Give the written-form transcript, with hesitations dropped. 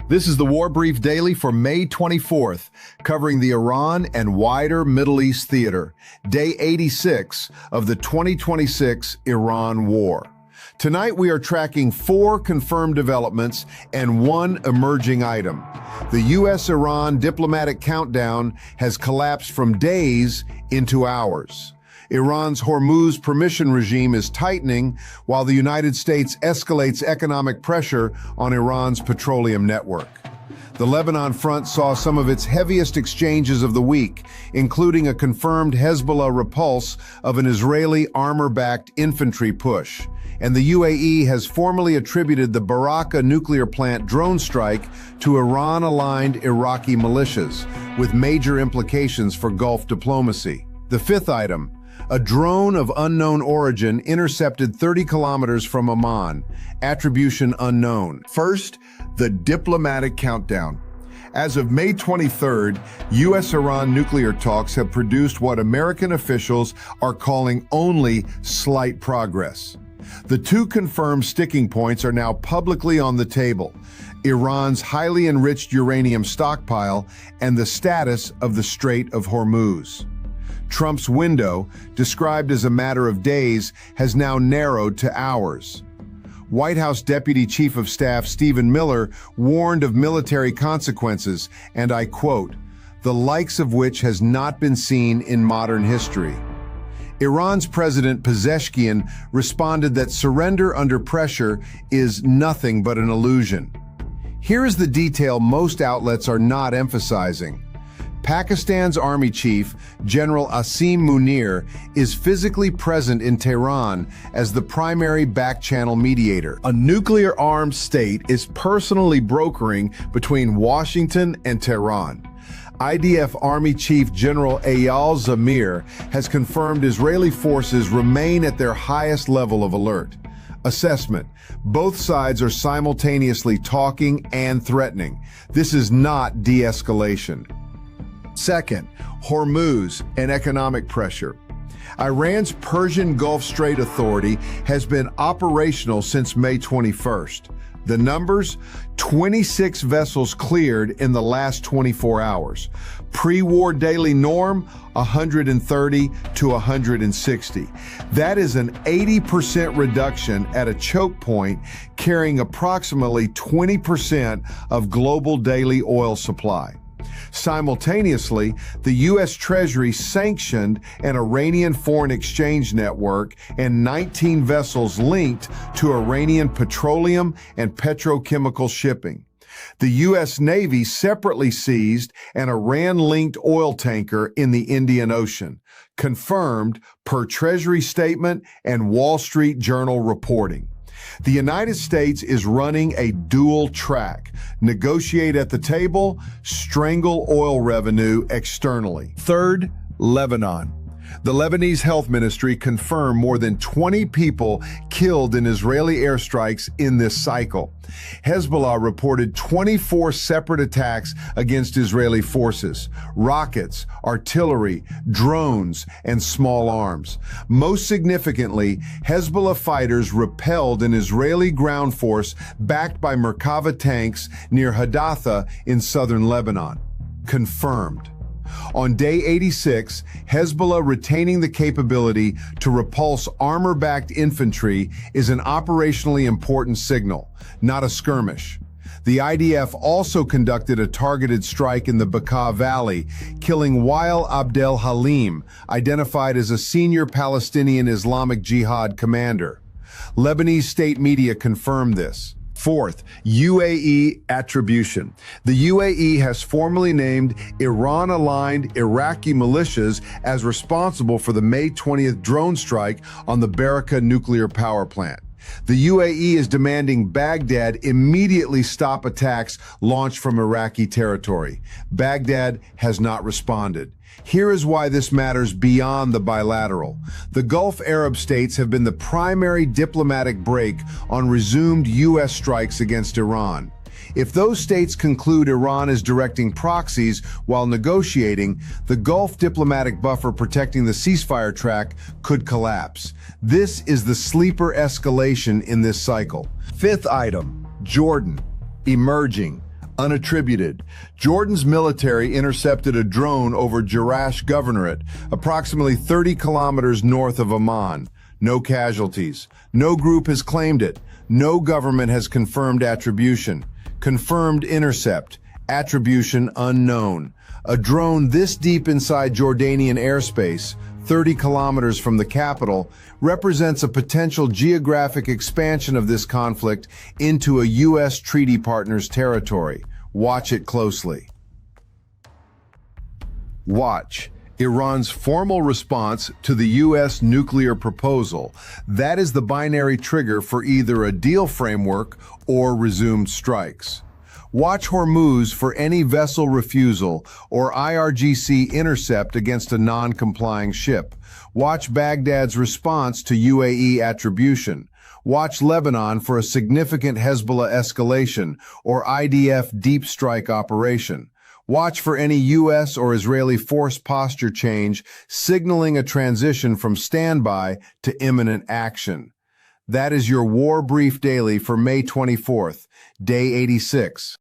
This is the War Brief Daily for May 24th, covering the Iran and wider Middle East theater, day 86 of the 2026 Iran War. Tonight we are tracking 4 confirmed developments and 1 emerging item. The U.S.-Iran diplomatic countdown has collapsed from days into hours. Iran's Hormuz permission regime is tightening while the United States escalates economic pressure on Iran's petroleum network. The Lebanon front saw some of its heaviest exchanges of the week, including a confirmed Hezbollah repulse of an Israeli armor-backed infantry push. And the UAE has formally attributed the Baraka nuclear plant drone strike to Iran-aligned Iraqi militias, with major implications for Gulf diplomacy. The 5th item: a drone of unknown origin intercepted 30 kilometers from Amman, attribution unknown. First, the diplomatic countdown. As of May 23rd, U.S.-Iran nuclear talks have produced what American officials are calling only slight progress. The 2 confirmed sticking points are now publicly on the table: Iran's highly enriched uranium stockpile and the status of the Strait of Hormuz. Trump's window, described as a matter of days, has now narrowed to hours. White House Deputy Chief of Staff Stephen Miller warned of military consequences, and I quote, "the likes of which has not been seen in modern history." Iran's President Pezeshkian responded that surrender under pressure is nothing but an illusion. Here is the detail most outlets are not emphasizing. Pakistan's Army Chief, General Asim Munir, is physically present in Tehran as the primary back-channel mediator. A nuclear-armed state is personally brokering between Washington and Tehran. IDF Army Chief General Eyal Zamir has confirmed Israeli forces remain at their highest level of alert. Assessment: both sides are simultaneously talking and threatening. This is not de-escalation. Second, Hormuz and economic pressure. Iran's Persian Gulf Strait Authority has been operational since May 21st. The numbers: 26 vessels cleared in the last 24 hours. Pre-war daily norm, 130 to 160. That is an 80% reduction at a choke point, carrying approximately 20% of global daily oil supply. Simultaneously, the U.S. Treasury sanctioned an Iranian foreign exchange network and 19 vessels linked to Iranian petroleum and petrochemical shipping. The U.S. Navy separately seized an Iran-linked oil tanker in the Indian Ocean, confirmed per Treasury statement and Wall Street Journal reporting. The United States is running a dual track: negotiate at the table, strangle oil revenue externally. Third, Lebanon. The Lebanese Health Ministry confirmed more than 20 people killed in Israeli airstrikes in this cycle. Hezbollah reported 24 separate attacks against Israeli forces: rockets, artillery, drones, and small arms. Most significantly, Hezbollah fighters repelled an Israeli ground force backed by Merkava tanks near Hadatha in southern Lebanon. Confirmed. On day 86, Hezbollah retaining the capability to repulse armor-backed infantry is an operationally important signal, not a skirmish. The IDF also conducted a targeted strike in the Bekaa Valley, killing Wael Abdel Halim, identified as a senior Palestinian Islamic Jihad commander. Lebanese state media confirmed this. Fourth, UAE attribution. The UAE has formally named Iran-aligned Iraqi militias as responsible for the May 20th drone strike on the Baraka nuclear power plant. The UAE is demanding Baghdad immediately stop attacks launched from Iraqi territory. Baghdad has not responded. Here is why this matters beyond the bilateral. The Gulf Arab states have been the primary diplomatic brake on resumed U.S. strikes against Iran. If those states conclude Iran is directing proxies while negotiating, the Gulf diplomatic buffer protecting the ceasefire track could collapse. This is the sleeper escalation in this cycle. Fifth item, Jordan, emerging, Unattributed. Jordan's military intercepted a drone over Jerash Governorate, approximately 30 kilometers north of Amman. No casualties. No group has claimed it. No government has confirmed attribution. Confirmed intercept. Attribution unknown. A drone this deep inside Jordanian airspace, 30 kilometers from the capital, represents a potential geographic expansion of this conflict into a U.S. treaty partner's territory. Watch it closely. Watch. Iran's formal response to the U.S. nuclear proposal. That is the binary trigger for either a deal framework or resumed strikes. Watch Hormuz for any vessel refusal or IRGC intercept against a non-complying ship. Watch Baghdad's response to UAE attribution. Watch Lebanon for a significant Hezbollah escalation or IDF deep strike operation. Watch for any U.S. or Israeli force posture change, signaling a transition from standby to imminent action. That is your War Brief Daily for May 24th, Day 86.